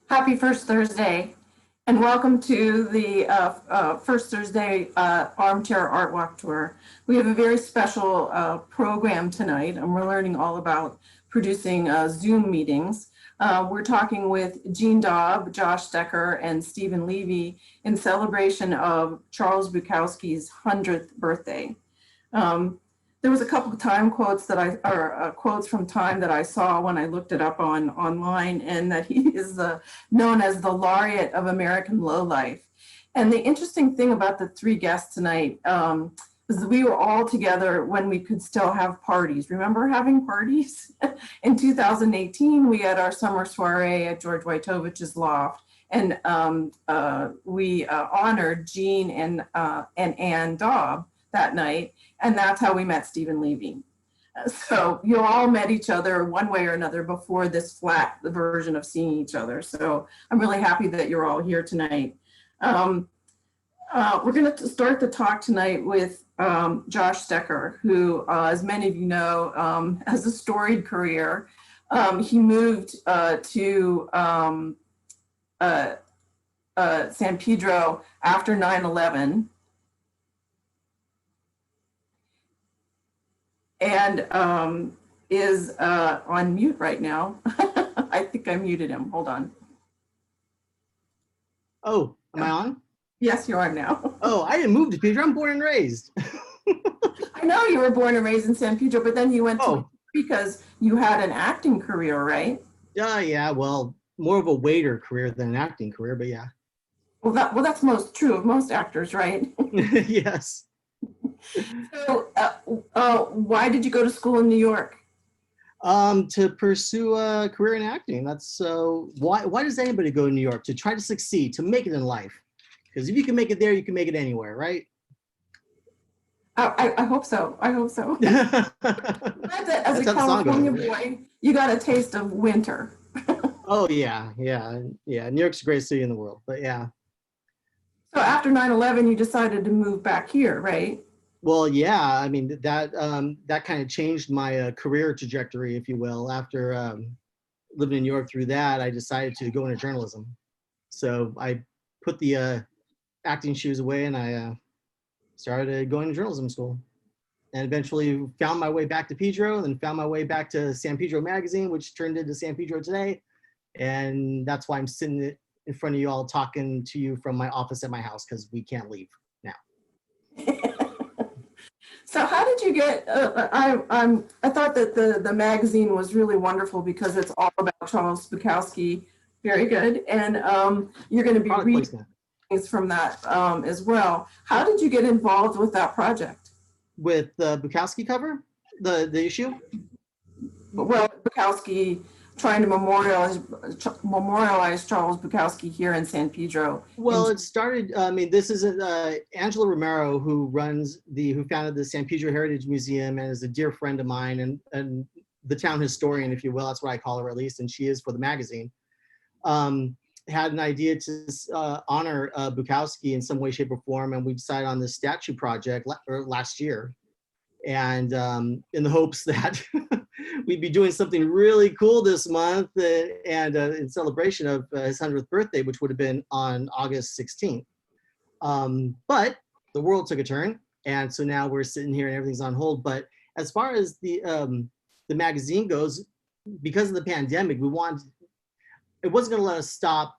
Happy First Thursday, and welcome to the First Thursday Armchair Artwalk Tour. We have a very special program tonight, and we're learning all about producing Zoom meetings. We're talking with Jean Daub, Josh Stecker, and Stephen Levy in celebration of Charles Bukowski's 100th birthday. There was a couple of time quotes that quotes from Time that I saw when I looked it up online, and that he is known as the laureate of American lowlife. And the interesting thing about the three guests tonight is that we were all together when we could still have parties. Remember having parties? In 2018, we had our summer soiree at George Wojtowicz's loft, and we honored Jean and Ann Daub that night, and that's how we met Stephen Levy. So you all met each other one way or another before this flat version of seeing each other. So I'm really happy that you're all here tonight. We're going to start the talk tonight with Josh Stecker, who, as many of you know, has a storied career. He moved to San Pedro after 9/11. And is on mute right now. I think I muted him. Hold on. Oh, am I on? Yes, you're on now. Oh, I didn't move to Pedro. I'm born and raised. I know you were born and raised in San Pedro, but then you went to because you had an acting career, right? Yeah. Well, more of a waiter career than an acting career, but yeah. Well, that's most true of most actors, right? Yes. So, why did you go to school in New York? To pursue a career in acting. That's why does anybody go to New York? To try to succeed, to make it in life. Because if you can make it there, you can make it anywhere, right? I hope so. I hope so. As a California boy, you got a taste of winter. Oh yeah. New York's a great city in the world, but yeah. So after 9/11, you decided to move back here, right? Well, yeah, I mean, that kind of changed my career trajectory, if you will. After living in New York through that, I decided to go into journalism. So I put the acting shoes away and I started going to journalism school, and eventually found my way back to Pedro, and found my way back to San Pedro Magazine, which turned into San Pedro Today. And that's why I'm sitting in front of you all talking to you from my office at my house, because we can't leave now. So how did you get, I thought that the magazine was really wonderful because it's all about Charles Bukowski. Very good. And you're going to be reading things from that as well. How did you get involved with that project? With the Bukowski cover, the issue? Well, Bukowski trying to memorialize Charles Bukowski here in San Pedro. Well, it started, I mean, this is Angela Romero, who founded the San Pedro Heritage Museum and is a dear friend of mine and the town historian, if you will. That's what I call her, at least, and she is for the magazine. Had an idea to honor Bukowski in some way, shape, or form, and we decided on this statue project last year. And in the hopes that we'd be doing something really cool this month and in celebration of his 100th birthday, which would have been on August 16th. But the world took a turn, and so now we're sitting here and everything's on hold. But as far as the magazine goes, because of the pandemic, it wasn't going to let us stop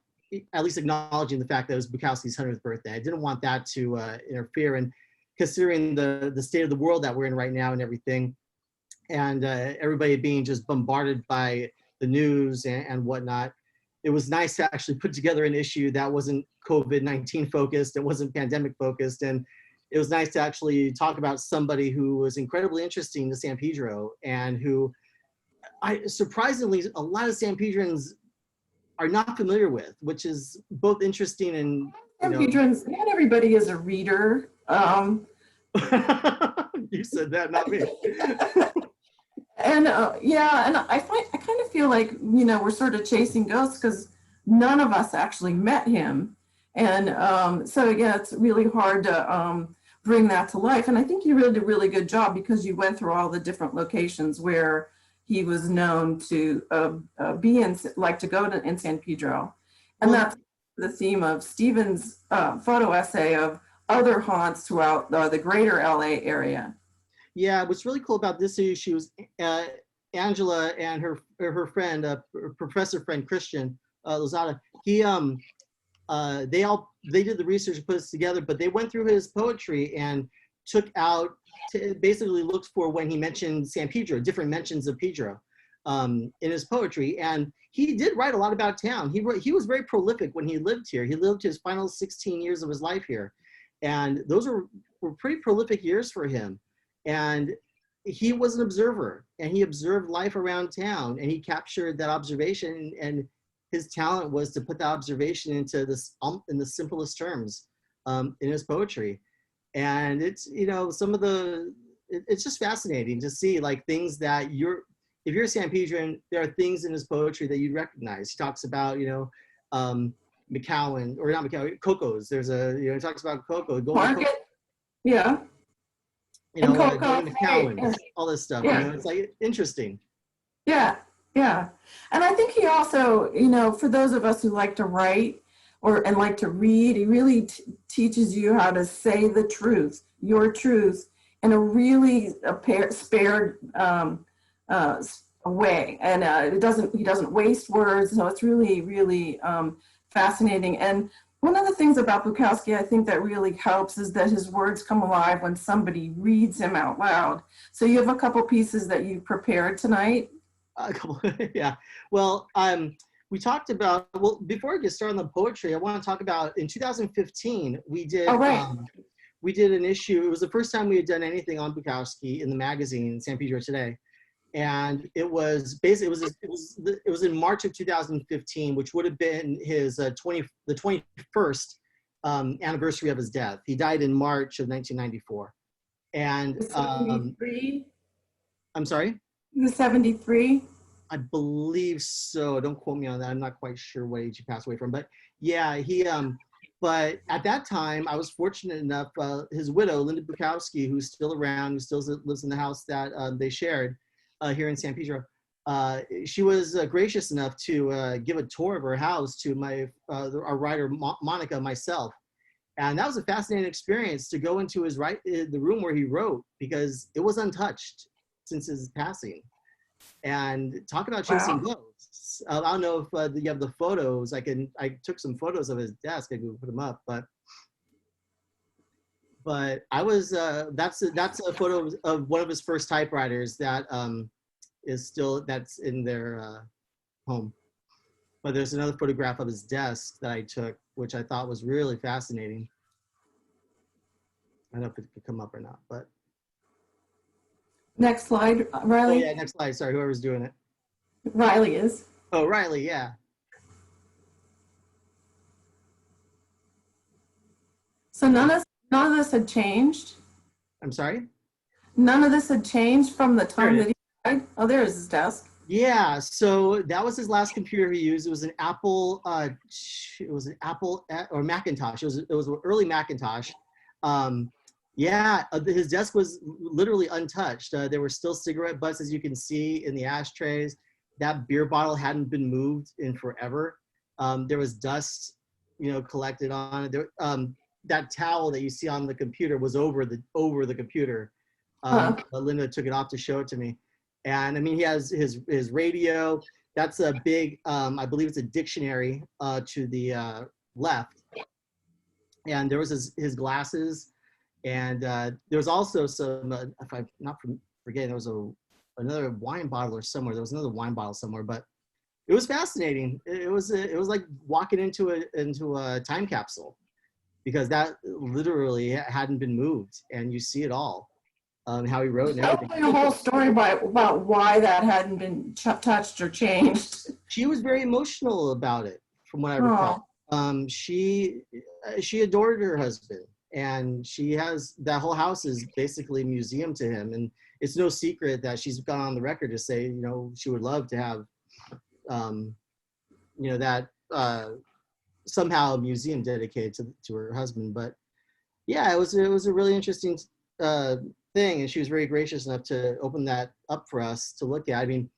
at least acknowledging the fact that it was Bukowski's 100th birthday. I didn't want that to interfere, and considering the state of the world that we're in right now and everything, and everybody being just bombarded by the news and whatnot, it was nice to actually put together an issue that wasn't COVID-19 focused, it wasn't pandemic focused, and it was nice to actually talk about somebody who was incredibly interesting to San Pedro, and who surprisingly a lot of San Pedrons are not familiar with, which is both interesting and San Pedrons, not everybody is a reader. You said that, not me. And yeah, and I kind of feel like, we're sort of chasing ghosts because none of us actually met him. And so yeah, it's really hard to bring that to life. And I think you did a really good job because you went through all the different locations where he was known to be in, like to go to in San Pedro. And Well, that's the theme of Stephen's photo essay of other haunts throughout the greater LA area. yeah, what's really cool about this issue is Angela and her friend, professor friend Christian Lozada. They did the research and put this together, but they went through his poetry and took out, basically looked for when he mentioned San Pedro, different mentions of Pedro in his poetry. And he did write a lot about town. He was very prolific when he lived here. He lived his final 16 years of his life here. And those were pretty prolific years for him. And he was an observer, and he observed life around town, and he captured that observation, and his talent was to put that observation into this in the simplest terms in his poetry. And it's, you know, it's just fascinating to see like things that if you're a San Pedran, there are things in his poetry that you'd recognize. He talks about, you know, McCowan, or not McCowan, Coco's. There's he talks about Coco, Market, yeah. You know, Coco, going to McCowan, yeah. all this stuff. Yeah. You know, it's like interesting. Yeah, yeah. And I think he also, you know, for those of us who like to write and like to read, he really teaches you how to say the truth, your truth, in a really spared way. And he doesn't waste words. So it's really, really fascinating. And one of the things about Bukowski, I think that really helps is that his words come alive when somebody reads him out loud. So you have a couple pieces that you prepared tonight. A couple, yeah. Well, we talked about, well, before I get started on the poetry, I want to talk about in 2015, we did, we did an issue. It was the first time we had done anything on Bukowski in the magazine, San Pedro Today. And it was basically, it was in March of 2015, which would have been his 21st anniversary of his death. He died in March of 1994. And 73? I'm sorry? He was 73? I believe so. Don't quote me on that. I'm not quite sure what age he passed away from, but yeah, but at that time, I was fortunate enough, his widow, Linda Bukowski, who's still around, who still lives in the house that they shared, here in San Pedro. She was gracious enough to give a tour of her house to our writer, Monica, myself. And that was a fascinating experience to go into the room where he wrote, because it was untouched since his passing. And talk about chasing ghosts. I don't know if you have the photos. I took some photos of his desk. I could put them up, but I was, that's a photo of one of his first typewriters that that's in their home. But there's another photograph of his desk that I took, which I thought was really fascinating. I don't know if it could come up or not, but. Next slide, Riley. Oh yeah, next slide, sorry, whoever's doing it. Riley is. Oh, Riley, yeah. So none of this had changed? I'm sorry? None of this had changed from the time that he died? Oh, there's his desk. Yeah, so that was his last computer he used. It was an Apple, or Macintosh. It was an early Macintosh. Yeah, his desk was literally untouched. There were still cigarette butts, as you can see, in the ashtrays. That beer bottle hadn't been moved in forever. There was dust, collected on it. That towel that you see on the computer was over the computer. Linda took it off to show it to me. And I mean, he has his radio. That's a big, I believe it's a dictionary to the left. And there was his glasses. And there was also some, if I'm not forgetting, there was another wine bottle or somewhere. There was another wine bottle somewhere, but it was fascinating. It was like walking into a time capsule, because that literally hadn't been moved, and you see it all, how he wrote and everything. Tell me a whole story about why that hadn't been touched or changed. She was very emotional about it, from what I recall. She adored her husband. And that whole house is basically a museum to him. And it's no secret that she's gone on the record to say, she would love to have, that somehow a museum dedicated to her husband. But yeah, it was a really interesting thing. And she was very gracious enough to open that up for us to look at. I mean,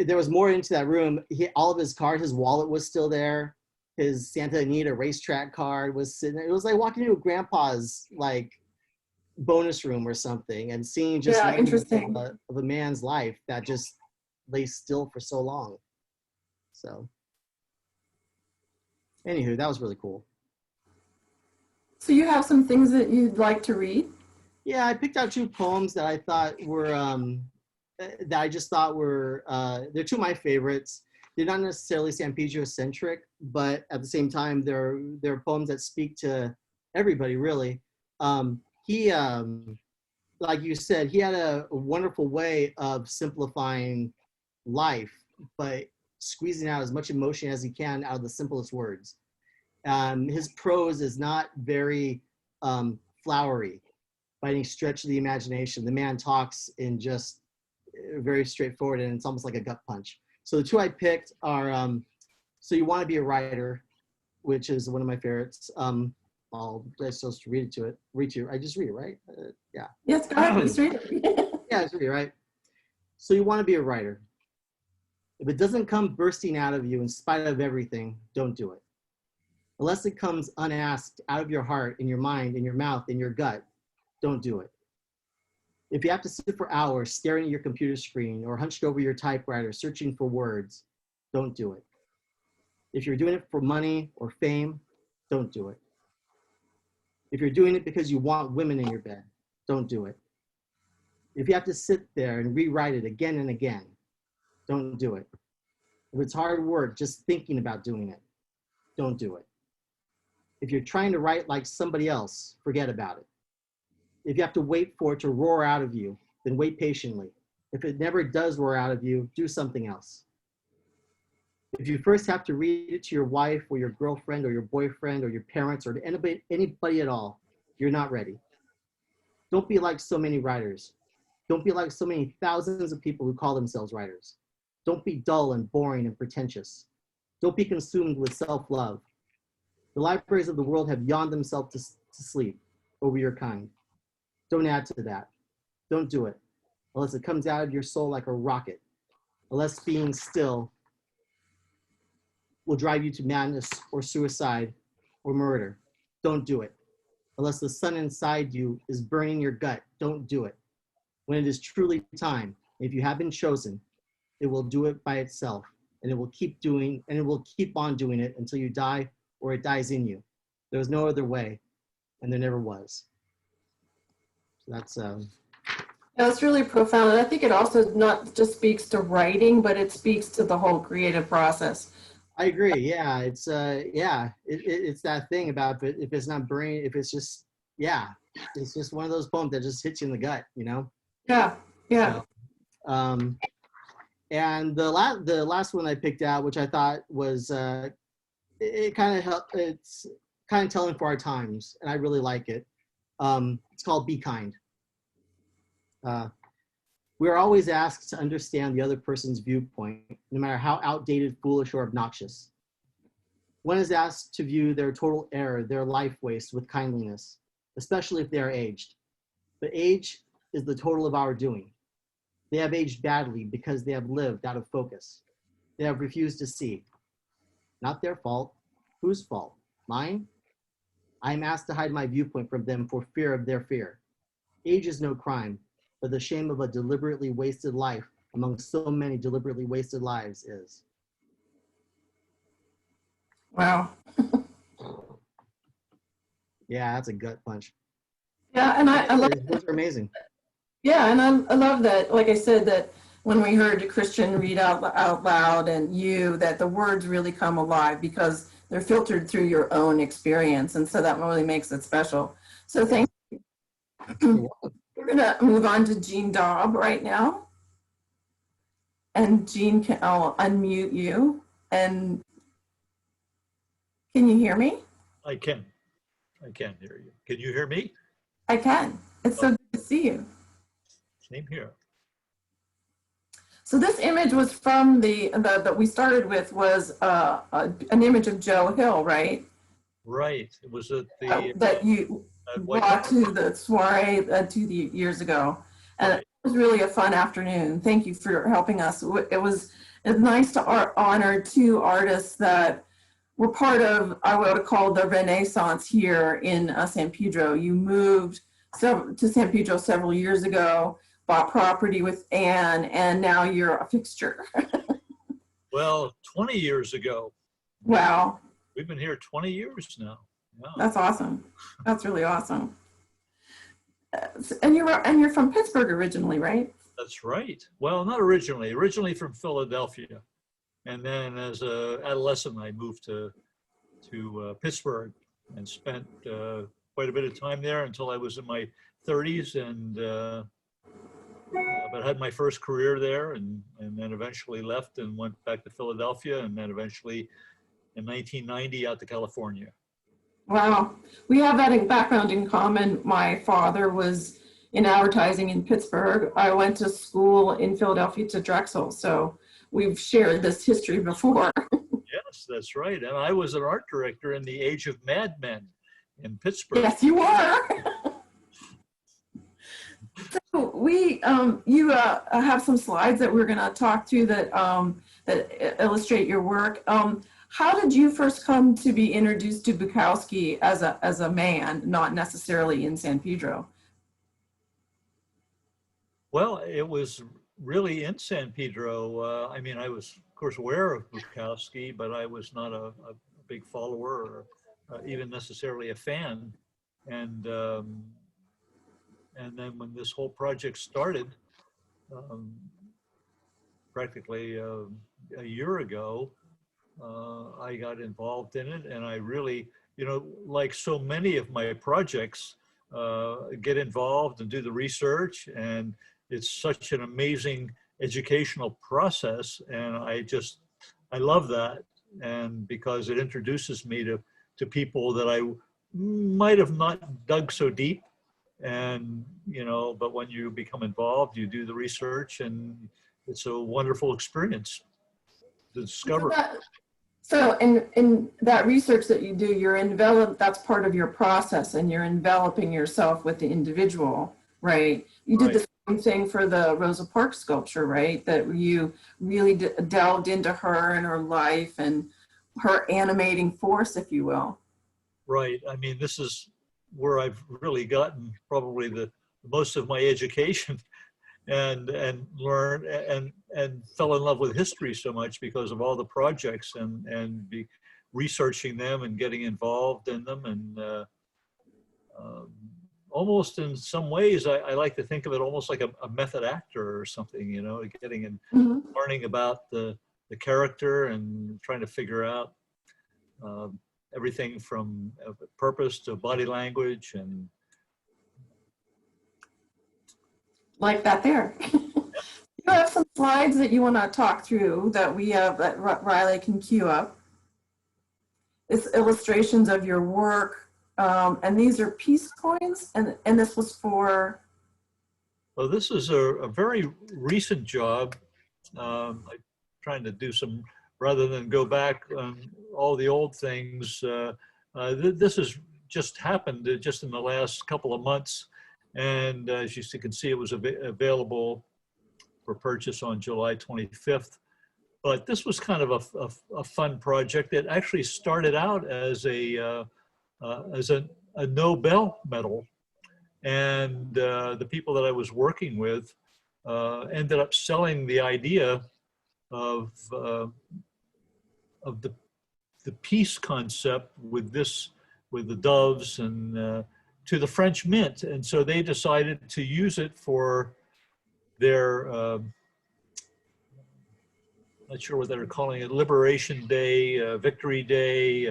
there was more into that room. All of his cards, his wallet was still there. his Santa Anita racetrack card was sitting there. It was like walking into grandpa's like bonus room or something and seeing just Yeah, remnants interesting. of a man's life that just lay still for so long. So anywho, that was really cool. So you have some things that you'd like to read? Yeah, I picked out two poems that I thought were that I just thought were they're two of my favorites. They're not necessarily San Pedro centric, but at the same time, they're poems that speak to everybody really. He like you said, he had a wonderful way of simplifying life, but squeezing out as much emotion as he can out of the simplest words. His prose is not very flowery by any stretch of the imagination. The man talks in just very straightforward, and it's almost like a gut punch. So the two I picked are So You Want to Be a Writer, which is one of my favorites. I'll just read to you. I just read it, right? Yeah. Yes, go ahead, just read it. Yeah, it's read it, right? So you want to be a writer. If it doesn't come bursting out of you in spite of everything, don't do it. Unless it comes unasked out of your heart, in your mind, in your mouth, in your gut, don't do it. If you have to sit for hours staring at your computer screen or hunched over your typewriter searching for words, don't do it. If you're doing it for money or fame, don't do it. If you're doing it because you want women in your bed, don't do it. If you have to sit there and rewrite it again and again, don't do it. If it's hard work just thinking about doing it, don't do it. If you're trying to write like somebody else, forget about it. If you have to wait for it to roar out of you, then wait patiently. If it never does roar out of you, do something else. If you first have to read it to your wife or your girlfriend or your boyfriend or your parents or to anybody at all, you're not ready. Don't be like so many writers. Don't be like so many thousands of people who call themselves writers. Don't be dull and boring and pretentious. Don't be consumed with self-love. The libraries of the world have yawned themselves to sleep over your kind. Don't add to that. Don't do it unless it comes out of your soul like a rocket. Unless being still will drive you to madness or suicide or murder. Don't do it. Unless the sun inside you is burning your gut, don't do it. When it is truly time, if you have been chosen, it will do it by itself, and it will keep on doing it until you die or it dies in you. There was no other way, and there never was. So that's That's really profound. And I think it also not just speaks to writing, but it speaks to the whole creative process. I agree. Yeah, it's it's that thing about if it's not burning, if it's just it's just one of those poems that just hits you in the gut, you know. Yeah, yeah. So, and the last one I picked out, which I thought was it kind of helped. It's kind of telling for our times, and I really like it. It's called Be Kind. We are always asked to understand the other person's viewpoint, no matter how outdated, foolish, or obnoxious. One is asked to view their total error, their life waste with kindliness, especially if they are aged. But age is the total of our doing. They have aged badly because they have lived out of focus. They have refused to see. Not their fault. Whose fault? Mine? I am asked to hide my viewpoint from them for fear of their fear. Age is no crime, but the shame of a deliberately wasted life among so many deliberately wasted lives is. Wow. Yeah, that's a gut punch. Yeah, and I love Those are amazing. Yeah, and I love that, like I said, that when we heard Christian read out loud and that the words really come alive because they're filtered through your own experience. And so that really makes it special. So thank you. We're going to move on to Jean Daub right now. And Jean, I'll unmute you. And can you hear me? I can hear you. Can you hear me? I can. It's so good to see you. Same here. So this image was from that we started with was an image of Joe Hill, right? Right. It was at the that you brought to the soiree 2 years ago, and right. It was really a fun afternoon. Thank you for helping us. It was nice to honor two artists that were part of, I would call the Renaissance here in San Pedro. You moved to San Pedro several years ago, bought property with Anne, and now you're a fixture. Well, 20 years ago. Wow, We've been here 20 years now. Yeah. that's awesome. That's really awesome. And you're from Pittsburgh originally, right? That's right. Well, not originally. Originally from Philadelphia. And then as an adolescent, I moved to Pittsburgh and spent quite a bit of time there until I was in my 30s, and but had my first career there, and then eventually left and went back to Philadelphia, and then eventually in 1990 out to California. Wow, we have that background in common. My father was in advertising in Pittsburgh. I went to school in Philadelphia to Drexel, so we've shared this history before. Yes, that's right. And I was an art director in the Age of Mad Men in Pittsburgh. Yes, you were. So you have some slides that we're going to talk through that that illustrate your work. How did you first come to be introduced to Bukowski as a man, not necessarily in San Pedro? Well, it was really in San Pedro. I mean, I was, of course, aware of Bukowski, but I was not a big follower or even necessarily a fan. And then when this whole project started, practically a year ago, I got involved in it, and I really, like so many of my projects, get involved and do the research, and it's such an amazing educational process, and I love that, and because it introduces me to people that I might have not dug so deep, and but when you become involved, you do the research, and it's a wonderful experience to discover. So in that research that you do, that's part of your process, and you're enveloping yourself with the individual, right? You did the same thing for the Rosa Parks sculpture, right? That you really delved into her and her life and her animating force, if you will. Right. I mean, this is where I've really gotten probably the most of my education and learned and fell in love with history so much because of all the projects and researching them and getting involved in them, and almost in some ways I like to think of it almost like a method actor or something, getting and learning about the character and trying to figure out everything from purpose to body language. And like that there. You have some slides that you want to talk through that we have that Riley can queue up. It's illustrations of your work, and these are peace coins, and this was for. Well, this is a very recent job. I'm trying to do some, rather than go back on all the old things. This has just happened just in the last couple of months. And as you can see, it was available for purchase on July 25th. But this was kind of a fun project. It actually started out as a Nobel medal. And the people that I was working with ended up selling the idea of the peace concept with the doves and to the French Mint, and so they decided to use it for their not sure what they're calling it, Liberation Day, Victory Day,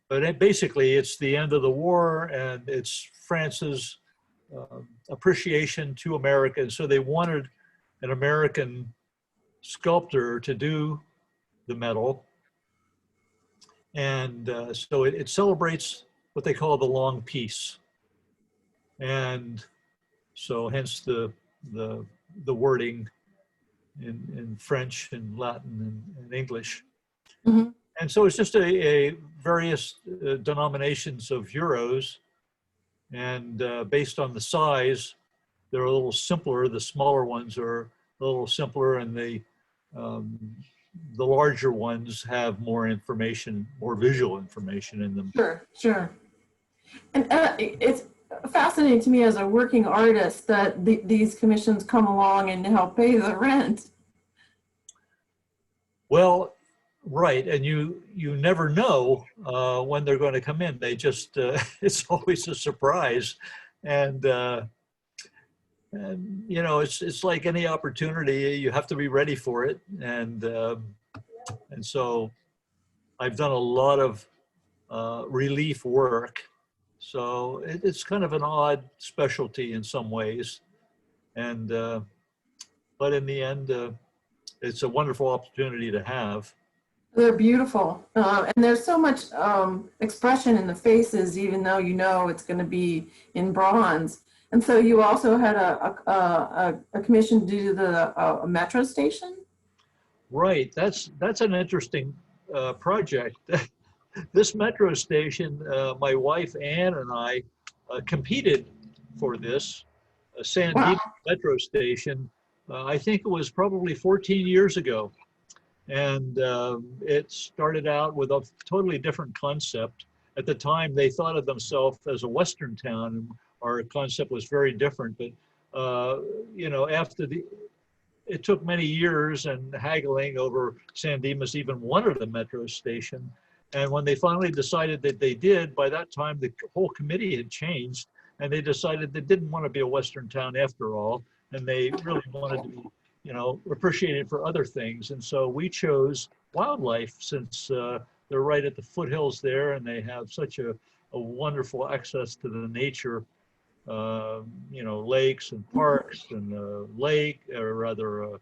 but basically it's the end of the war and it's France's appreciation to America, and so they wanted an American sculptor to do the medal, and so it celebrates what they call the long peace, and so hence the wording in French and Latin and English. Mm-hmm. And so it's just a various denominations of euros, and based on the size, they're a little simpler. The smaller ones are a little simpler, and they the larger ones have more information, more visual information in them. Sure, sure. And it's fascinating to me as a working artist that these commissions come along and help pay the rent. Well, right, and you never know when they're going to come in. They just it's always a surprise, and you know, it's like any opportunity. You have to be ready for it, and so I've done a lot of relief work. So it's kind of an odd specialty in some ways, and but in the end, it's a wonderful opportunity to have. They're beautiful. And there's so much expression in the faces, even though you know it's going to be in bronze. And so you also had a commission to do the metro station? Right, that's an interesting project. This metro station, my wife Ann and I competed for this San Diego metro station. I think it was probably 14 years ago. And it started out with a totally different concept. At the time, they thought of themselves as a Western town, and our concept was very different. But you know, it took many years and haggling over San Dimas even wanted a metro station. And when they finally decided that they did, by that time the whole committee had changed, and they decided they didn't want to be a Western town after all, and they really wanted to be, you know, appreciated for other things. And so we chose wildlife, since they're right at the foothills there, and they have such a wonderful access to the nature, you know, lakes and parks and lake, or rather,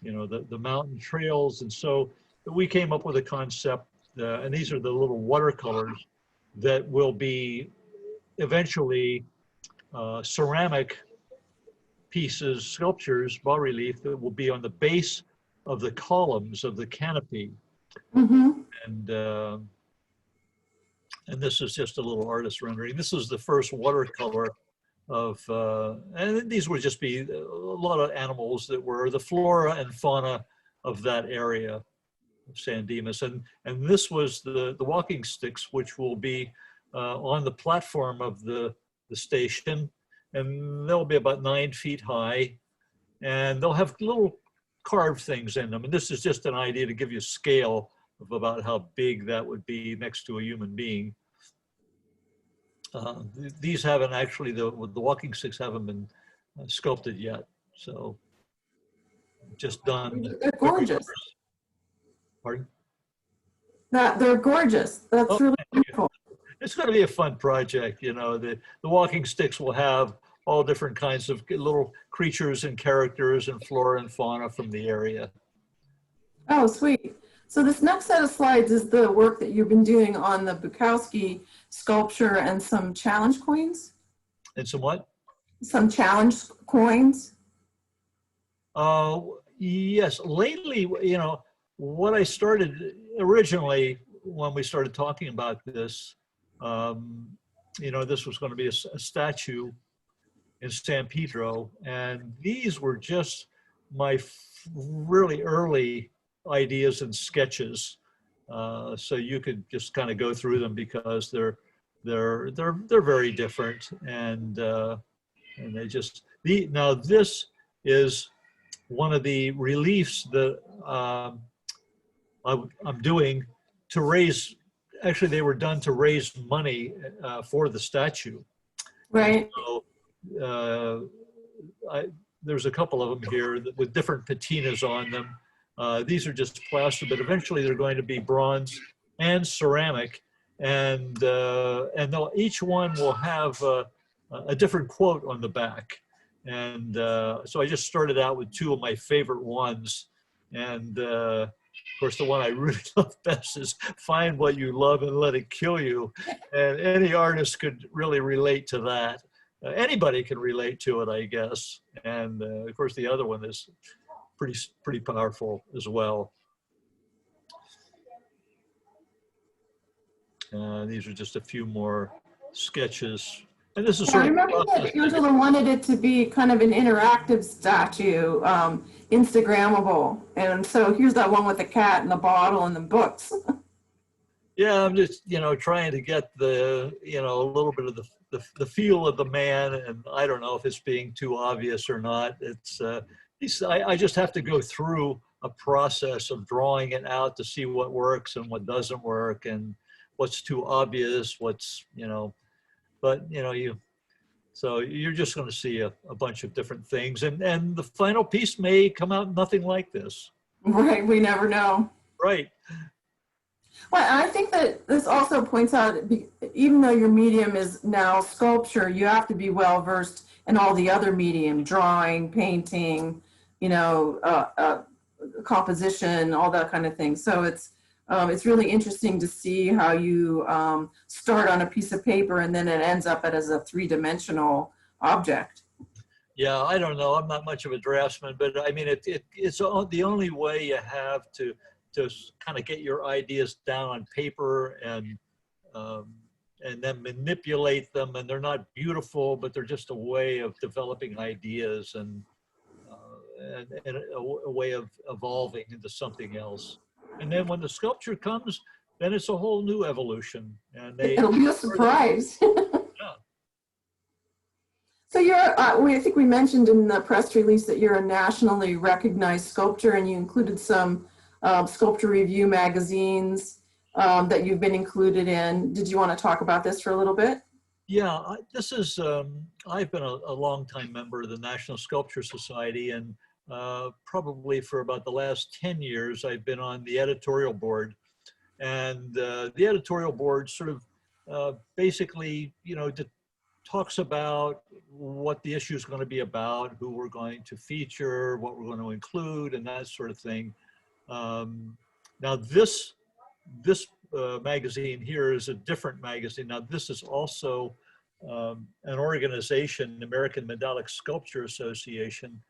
you know, the mountain trails. And so we came up with a concept, and these are the little watercolors that will be eventually ceramic pieces, sculptures, bas relief that will be on the base of the columns of the canopy. Mm-hmm. And this is just a little artist rendering. This is the first watercolor of, and these would just be a lot of animals that were the flora and fauna of that area of San Dimas. And this was the walking sticks, which will be on the platform of the station. And they'll be about 9 feet high, and they'll have little carved things in them. And this is just an idea to give you a scale of about how big that would be next to a human being. These haven't actually, the walking sticks haven't been sculpted yet. So just done. They're gorgeous. Pardon? They're gorgeous. That's really beautiful. It's going to be a fun project. You know, the walking sticks will have all different kinds of little creatures and characters and flora and fauna from the area. Oh, sweet. So this next set of slides is the work that you've been doing on the Bukowski sculpture and some challenge coins? And some what? Some challenge coins? Yes. Lately, you know, what I started originally when we started talking about this, you know, this was going to be a statue in San Pedro, and these were just my really early ideas and sketches. So you could just kind of go through them because they're very different, and they just now this is one of the reliefs that I'm doing to raise. Actually, they were done to raise money for the statue. Right. So, there's a couple of them here with different patinas on them. These are just plaster, but eventually they're going to be bronze and ceramic, and each one will have a different quote on the back. And so I just started out with 2 of my favorite ones, and of course, the one I really love best is "Find what you love and let it kill you." And any artist could really relate to that. Anybody can relate to it, I guess. And of course, the other one is pretty powerful as well. These are just a few more sketches. And this is Yeah, sort I of remember that Angela wanted it to be kind of an interactive statue, Instagrammable. And so here's that one with the cat and the bottle and the books. yeah, I'm just, trying to get the, a little bit of the feel of the man. And I don't know if it's being too obvious or not. I just have to go through a process of drawing it out to see what works and what doesn't work and what's too obvious, but so you're just going to see a bunch of different things. And the final piece may come out nothing like this. Right, we never know. Right. Well, I think that this also points out, even though your medium is now sculpture, you have to be well versed in all the other medium, drawing, painting, composition, all that kind of thing. So it's really interesting to see how you start on a piece of paper and then it ends up as a three-dimensional object. Yeah, I don't know. I'm not much of a draftsman, but I mean, it's the only way you have to kind of get your ideas down on paper and then manipulate them. And they're not beautiful, but they're just a way of developing ideas and a way of evolving into something else. And then when the sculpture comes, then it's a whole new evolution. And It'll be a surprise. Yeah. So I think we mentioned in the press release that you're a nationally recognized sculptor, and you included some sculpture review magazines that you've been included in. Did you want to talk about this for a little bit? Yeah, I've been a longtime member of the National Sculpture Society, and probably for about the last 10 years, I've been on the editorial board. And the editorial board sort of basically, talks about what the issue is going to be about, who we're going to feature, what we're going to include, and that sort of thing. Now this magazine here is a different magazine. Now this is also an organization, American Medallic Sculpture Association,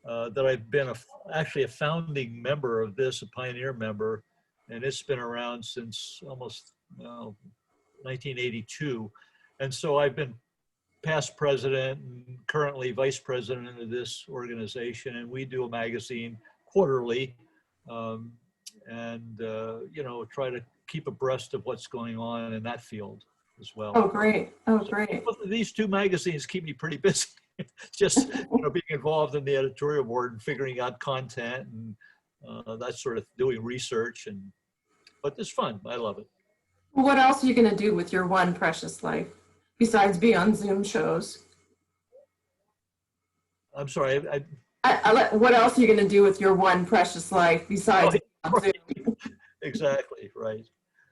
that I've been actually a founding member of this, a pioneer member, and it's been around since almost 1982. And so I've been past president and currently vice president of this organization, and we do a magazine quarterly, and try to keep abreast of what's going on in that field as well. Oh, great. Oh, great. So these two magazines keep me pretty busy. Just being involved in the editorial board and figuring out content and that sort of doing research, but it's fun. I love it. What else are you going to do with your one precious life besides be on Zoom shows? I'm sorry. What else are you going to do with your one precious life besides being on Zoom? Exactly, right.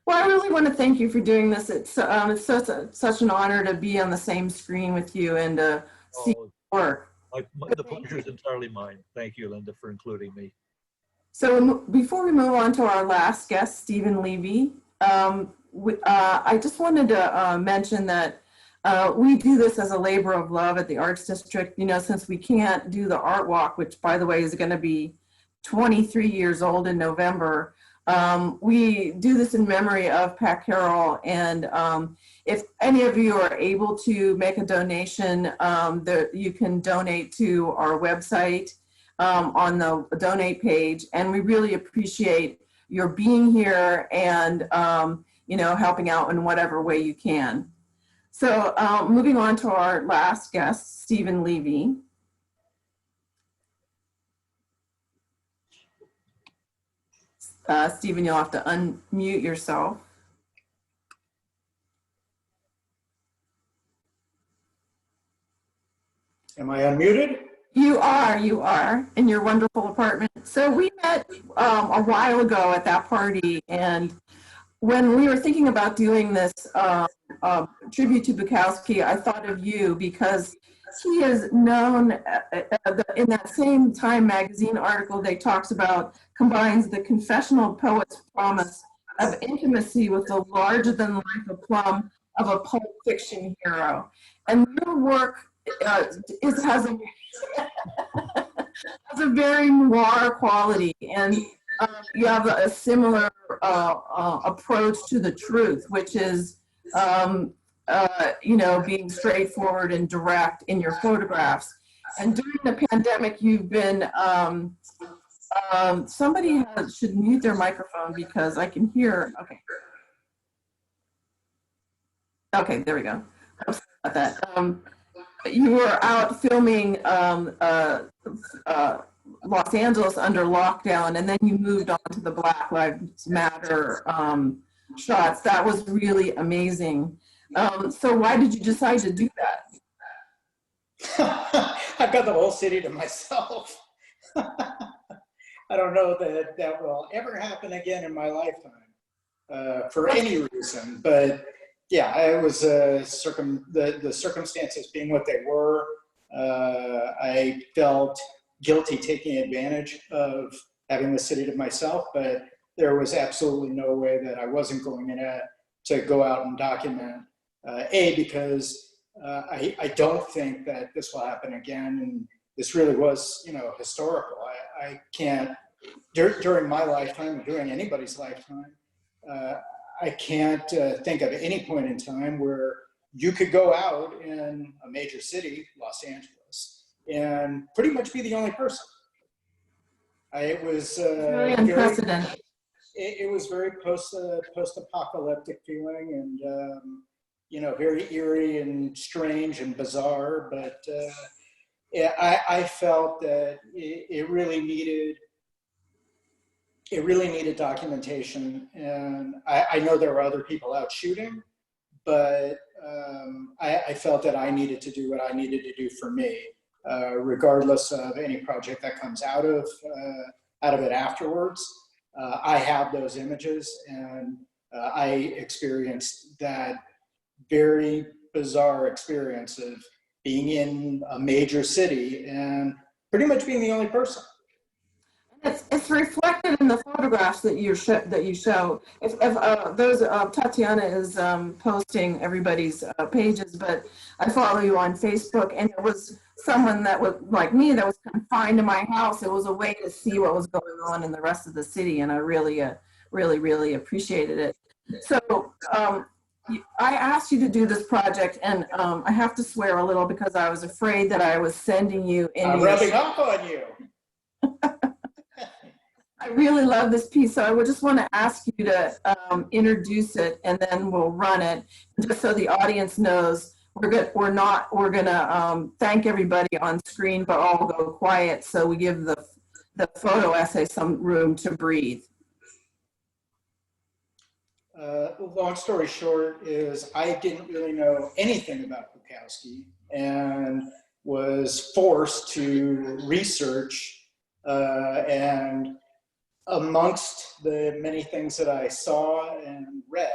Well, I really want to thank you for doing this. It's such an honor to be on the same screen with you and to see your work. The pleasure is entirely mine. Thank you, Linda, for including me. So before we move on to our last guest, Stephen Levy, I just wanted to mention that we do this as a labor of love at the Arts District, since we can't do the Art Walk, which, by the way, is going to be 23 years old in November. We do this in memory of Pat Carroll, and if any of you are able to make a donation, you can donate to our website on the donate page, and we really appreciate your being here and helping out in whatever way you can. So moving on to our last guest, Stephen Levy. Stephen, you'll have to unmute yourself. Am I unmuted? You are in your wonderful apartment. So we met a while ago at that party, and when we were thinking about doing this tribute to Bukowski, I thought of you because he is known in that same Time magazine article they talks about, combines the confessional poet's promise of intimacy with the larger-than-life aplomb of a Pulp Fiction hero. And your work has a very noir quality, and you have a similar approach to the truth, which is being straightforward and direct in your photographs. And during the pandemic, you've been, somebody should mute their microphone because I can hear, okay. Okay, there we go. I'm sorry about that. You were out filming Los Angeles under lockdown, and then you moved on to the Black Lives Matter shots. That was really amazing. So why did you decide to do that? I've got the whole city to myself. I don't know that that will ever happen again in my lifetime for any reason, but yeah, it was the circumstances being what they were. I felt guilty taking advantage of having the city to myself, but there was absolutely no way that I wasn't going to go out and document. Because I don't think that this will happen again, and this really was, historical. I can't, during my lifetime, or during anybody's lifetime, I can't think of any point in time where you could go out in a major city, Los Angeles, and pretty much be the only person. It was Very unprecedented. It was very post-apocalyptic feeling, and very eerie and strange and bizarre. But I felt that it really needed documentation, and I know there were other people out shooting, but I felt that I needed to do what I needed to do for me, regardless of any project that comes out of it afterwards. I have those images, and I experienced that very bizarre experience of being in a major city and pretty much being the only person. It's reflected in the photographs that you show. If Tatiana is posting everybody's pages, but I follow you on Facebook, and it was someone that was like me that was confined to my house. It was a way to see what was going on in the rest of the city, and I really, really appreciated it. So I asked you to do this project, and I have to swear a little because I was afraid that I was sending you in. I'm rubbing off on you. I really love this piece, so I would just want to ask you to introduce it, and then we'll run it, just so the audience knows we're gonna thank everybody on screen, but all go quiet, so we give the photo essay some room to breathe. Long story short is I didn't really know anything about Bukowski and was forced to research, and amongst the many things that I saw and read,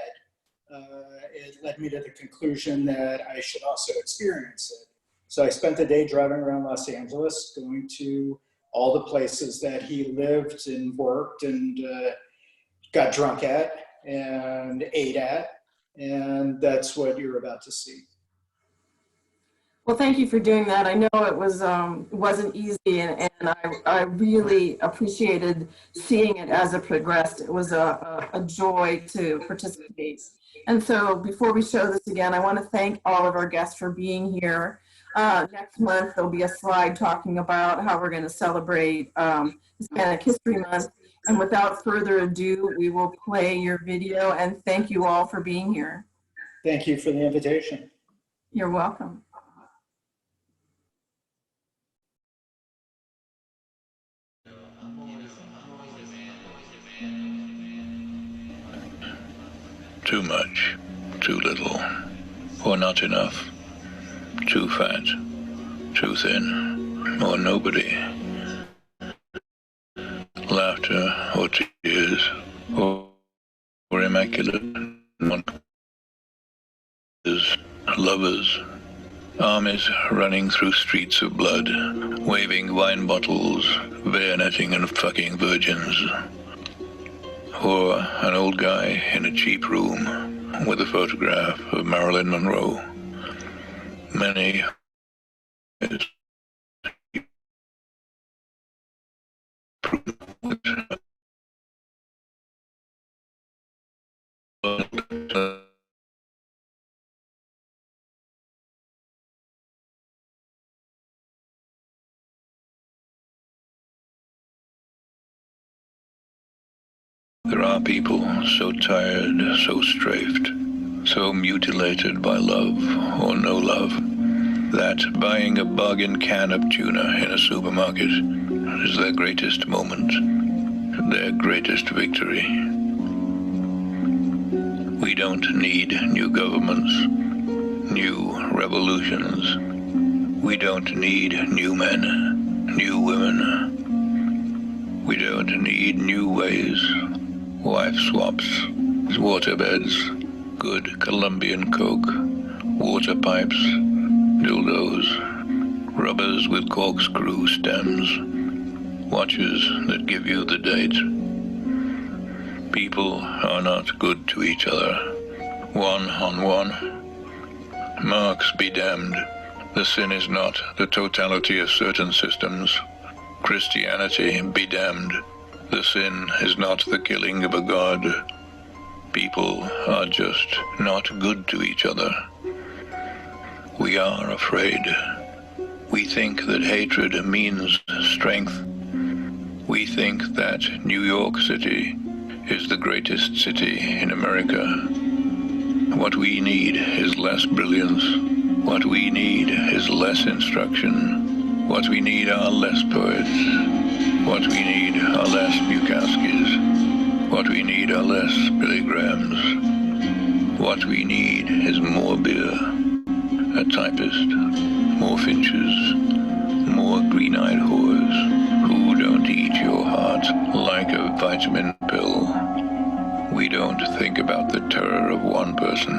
it led me to the conclusion that I should also experience it. So I spent the day driving around Los Angeles, going to all the places that he lived and worked and got drunk at and ate at, and that's what you're about to see. Well, thank you for doing that. I know it wasn't easy, and I really appreciated seeing it as it progressed. It was a joy to participate. And so before we show this again, I want to thank all of our guests for being here. Next month, there'll be a slide talking about how we're going to celebrate Hispanic History Month. And without further ado, we will play your video, and thank you all for being here. Thank you for the invitation. You're welcome. Too much, too little, or not enough. Too fat, too thin, or nobody. Laughter or tears, or immaculate. Lovers, armies running through streets of blood, waving wine bottles, bayoneting and fucking virgins. Or an old guy in a cheap room with a photograph of Marilyn Monroe. Many There are people so tired, so strafed, so mutilated by love or no love, that buying a bargain can of tuna in a supermarket is their greatest moment, their greatest victory. We don't need new governments, new revolutions. We don't need new men, new women. We don't need new ways, wife swaps, waterbeds, good Colombian coke, water pipes, dildos, rubbers with corkscrew stems, watches that give you the date. People are not good to each other, one on one. Marx be damned. The sin is not the totality of certain systems. Christianity be damned. The sin is not the killing of a god. People are just not good to each other. We are afraid. We think that hatred means strength. We think that New York City is the greatest city in America. What we need is less brilliance. What we need is less instruction. What we need are less poets. What we need are less Bukowskis. What we need are less Billy Grahams. What we need is more beer, a typist, more Finches, more green-eyed whores who don't eat your heart like a vitamin pill. We don't think about the terror of one person,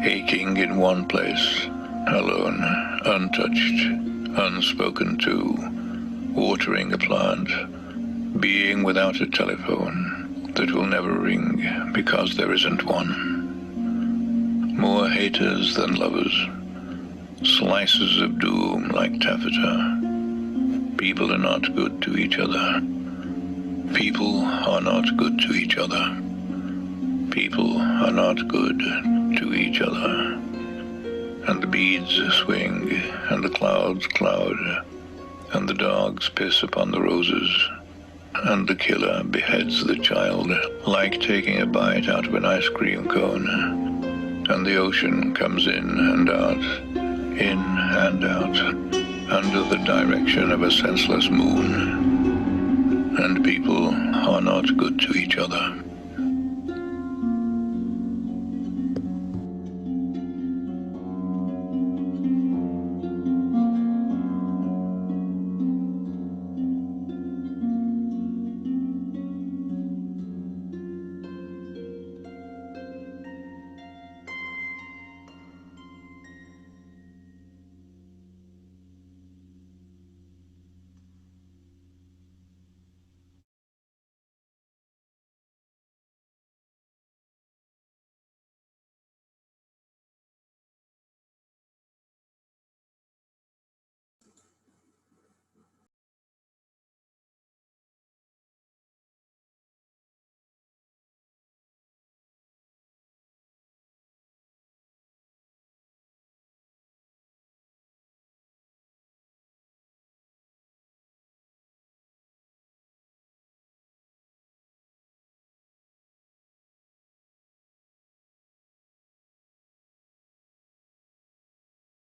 aching in one place, alone, untouched, unspoken to, watering a plant, being without a telephone that will never ring because there isn't one. More haters than lovers, slices of doom like taffeta. People are not good to each other. People are not good to each other. People are not good to each other. And the beads swing, and the clouds cloud, and the dogs piss upon the roses, and the killer beheads the child like taking a bite out of an ice cream cone, and the ocean comes in and out, under the direction of a senseless moon. And people are not good to each other.